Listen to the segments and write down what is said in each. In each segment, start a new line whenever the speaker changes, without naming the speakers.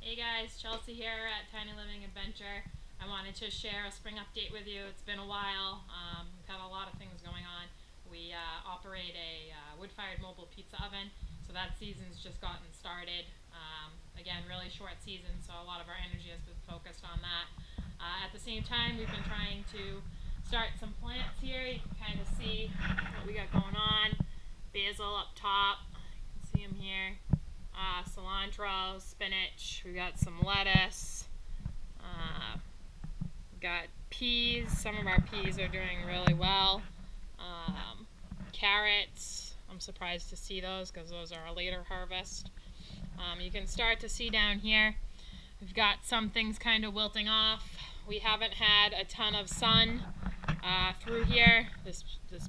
Hey guys, Chelsea here at Tiny Living Adventure. I wanted to share a spring update with you. It's been a while. We've had a lot of things going on. We operate a wood-fired mobile pizza oven, so that season's just gotten started. Again, really short season, so a lot of our energy has been focused on that. At the same time, we've been trying to start some plants here. You can kind of see what we got going on. Basil up top, you can see them here. Cilantro, spinach, we got some lettuce, we got peas. Some of our peas are doing really well. Carrots, I'm surprised to see those because those are a later harvest. You can start to see down here, we've got some things kind of wilting off. We haven't had a ton of sun through here. This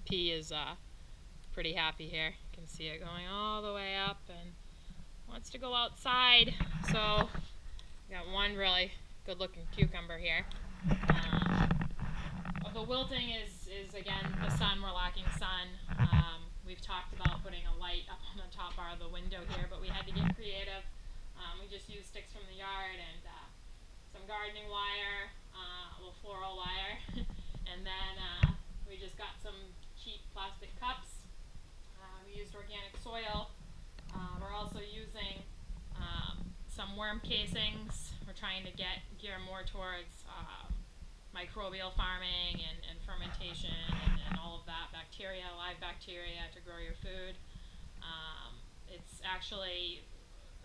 pea is pretty happy here. You can see it going all the way up and wants to go outside. So we got one really good looking cucumber here. The wilting is again the sun. We're lacking sun. We've talked about putting a light up on the top bar of the window here, but we had to get creative. We just used sticks from the yard and some gardening wire, a little floral wire, and then we just got some cheap plastic cups. We used organic soil. We're also using some worm casings. We're trying to gear more towards microbial farming and fermentation and all of that, bacteria, live bacteria to grow your food.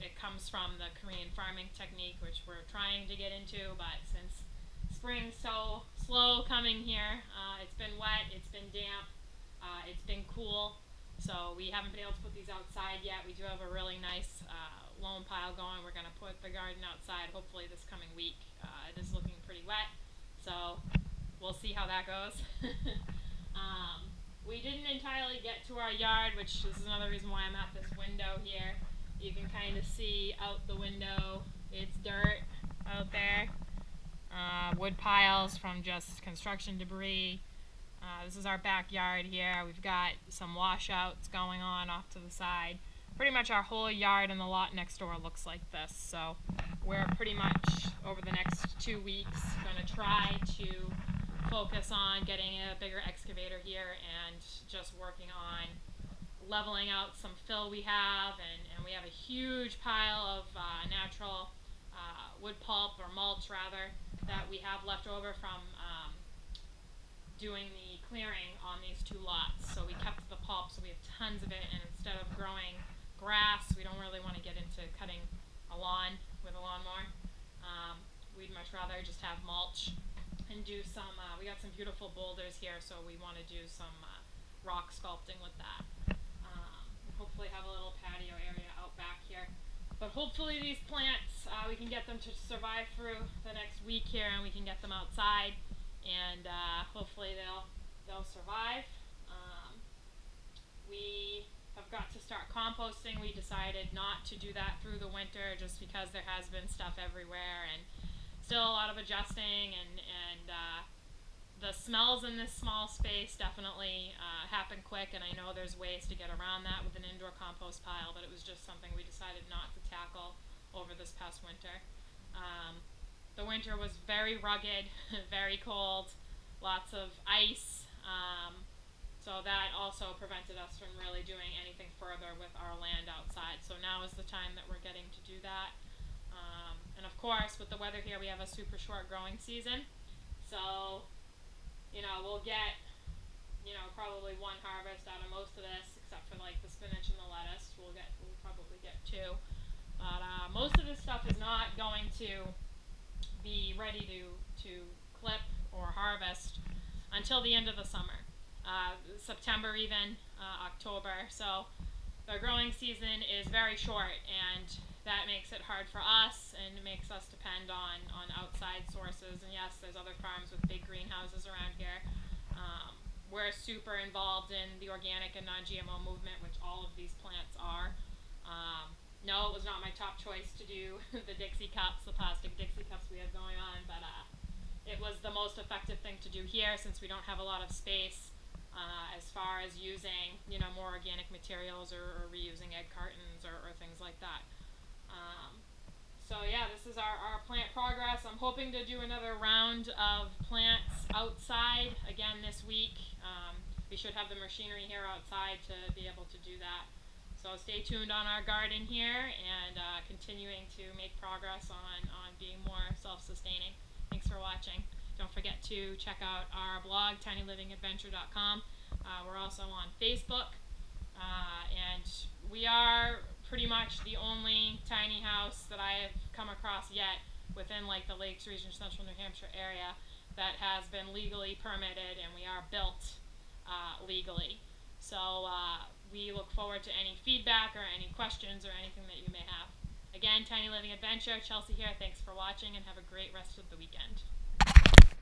It comes from the Korean farming technique, which we're trying to get into, but since spring's so slow coming here, it's been wet, it's been damp, it's been cool. So we haven't been able to put these outside yet. We do have a really nice loam pile going. We're going to put the garden outside hopefully this coming week. It is looking pretty wet, so we'll see how that goes. We didn't entirely get to our yard, which is another reason why I'm at this window here. You can kind of see out the window. It's dirt out there. Wood piles from just construction debris. This is our backyard here. We've got some washouts going on off to the side. Pretty much our whole yard and the lot next door looks like this. So we're pretty much over the next 2 weeks going to try to focus on getting a bigger excavator here and just working on leveling out some fill we have. And we have a huge pile of natural wood pulp, or mulch rather, that we have left over from doing the clearing on these two lots. So we kept the pulp, so we have tons of it, and instead of growing grass, we don't really want to get into cutting a lawn with a lawnmower. We'd much rather just have mulch and do some, we got some beautiful boulders here, so we want to do some rock sculpting with that. Hopefully have a little patio area out back here. But hopefully these plants, we can get them to survive through the next week here, and we can get them outside, and hopefully they'll survive. We have got to start composting. We decided not to do that through the winter just because there has been stuff everywhere and still a lot of adjusting, and the smells in this small space definitely happen quick, and I know there's ways to get around that with an indoor compost pile, but it was just something we decided not to tackle over this past winter. The winter was very rugged, very cold, lots of ice, so that also prevented us from really doing anything further with our land outside. So now is the time that we're getting to do that. And of course, with the weather here, we have a super short growing season. So, we'll get, probably one harvest out of most of this, except for like the spinach and the lettuce. We'll probably get two. But most of this stuff is not going to be ready to clip or harvest until the end of the summer. September even, October. So the growing season is very short, and that makes it hard for us, and it makes us depend on outside sources. And yes, there's other farms with big greenhouses around here. We're super involved in the organic and non-GMO movement, which all of these plants are. No, it was not my top choice to do the Dixie cups, the plastic Dixie cups we have going on, but it was the most effective thing to do here since we don't have a lot of space as far as using, more organic materials or reusing egg cartons or things like that. So yeah, this is is our plant progress. I'm hoping to do another round of plants outside again this week. We should have the machinery here outside to be able to do that. So stay tuned on our garden here and continuing to make progress on being more self-sustaining. Thanks for watching. Don't forget to check out our blog, tinylivingadventure.com. We're also on Facebook. And we are pretty much the only tiny house that I have come across yet within like the Lakes Region, Central New Hampshire area that has been legally permitted, and we are built legally. So we look forward to any feedback or any questions or anything that you may have. Again, Tiny Living Adventure, Chelsea here. Thanks for watching and have a great rest of the weekend.